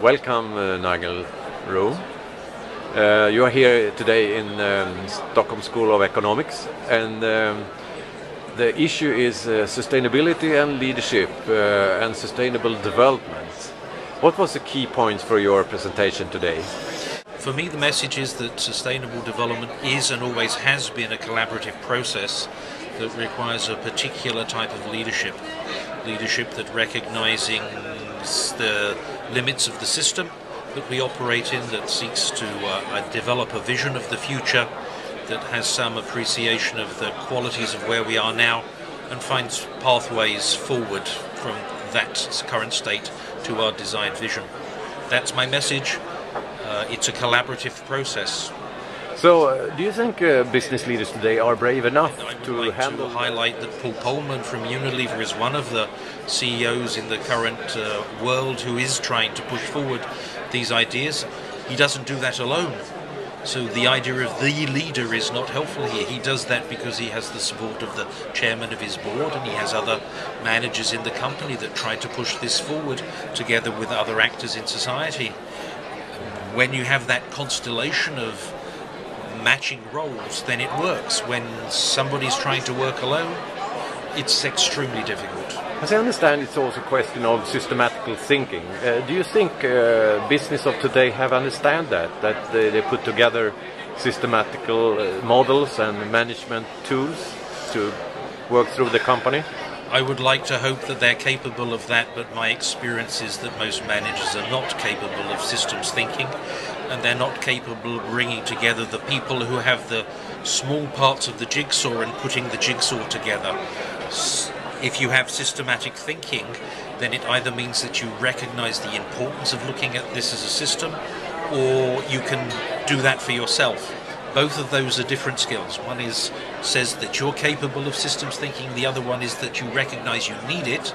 Welcome, Nigel, Roome. You are here today in Stockholm School of Economics, and the issue is sustainability and leadership and sustainable development. What was the key point for your presentation today? For me, the message is that sustainable development is and always has been a collaborative process that requires a particular type of leadership. Leadership that recognizing the limits of the system that we operate in, that seeks to develop a vision of the future, that has some appreciation of the qualities of where we are now, and finds pathways forward from that current state to our desired vision. That's my message. It's a collaborative process. So, do you think business leaders today are brave enough to handle? I would like to highlight that Paul Polman from Unilever is one of the CEOs in the current world who is trying to push forward these ideas. He doesn't do that alone. So the idea of the leader is not helpful here. He does that because he has the support of the chairman of his board, and he has other managers in the company that try to push this forward together with other actors in society. When you have that constellation of matching roles, then it works. When somebody's trying to work alone, it's extremely difficult. As I understand, it's also a question of systematical thinking. Do you think business of today have understand that they put together systematical models and management tools to work through the company? I would like to hope that they're capable of that, but my experience is that most managers are not capable of systems thinking, and they're not capable of bringing together the people who have the small parts of the jigsaw and putting the jigsaw together. If you have systematic thinking, then it either means that you recognize the importance of looking at this as a system, or you can do that for yourself. Both of those are different skills. One says that you're capable of systems thinking, the other one is that you recognize you need it,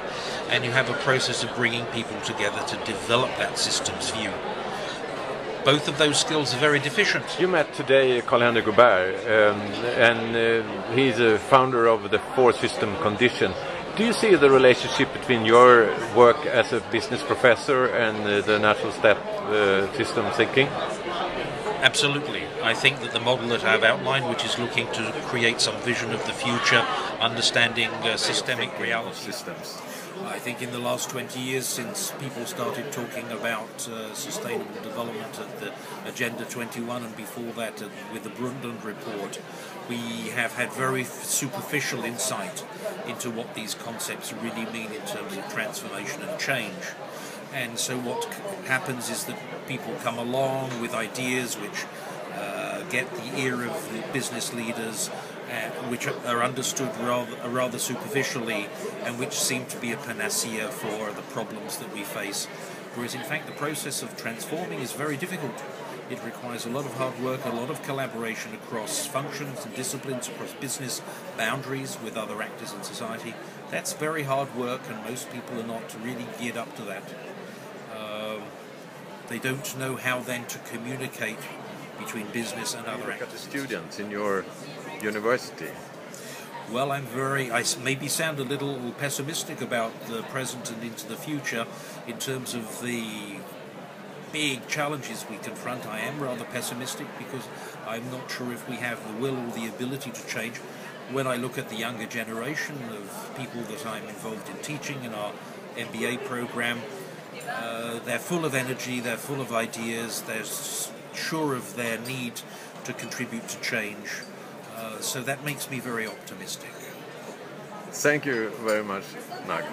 and you have a process of bringing people together to develop that systems view. Both of those skills are very deficient. You met today Karl-Henrik Gobert, and he's a founder of the Four System Condition. Do you see the relationship between your work as a business professor and the natural step system thinking? Absolutely. I think that the model that I've outlined, which is looking to create some vision of the future, understanding systemic reality systems. I think in the last 20 years, since people started talking about sustainable development at the Agenda 21 and before that with the Brundtland report, we have had very superficial insight into what these concepts really mean in terms of transformation and change. And so what happens is that people come along with ideas which get the ear of the business leaders, which are understood rather superficially, and which seem to be a panacea for the problems that we face. Whereas in fact the process of transforming is very difficult. It requires a lot of hard work, a lot of collaboration across functions and disciplines, across business boundaries with other actors in society. That's very hard work, and most people are not really geared up to that. They don't know how then to communicate between business and other actors. Look at the students in your university. Well, I maybe sound a little pessimistic about the present and into the future in terms of the big challenges we confront. I am rather pessimistic because I'm not sure if we have the will or the ability to change. When I look at the younger generation of people that I'm involved in teaching in our MBA program, they're full of energy, they're full of ideas, they're sure of their need to contribute to change. So that makes me very optimistic. Thank you very much, Nigel.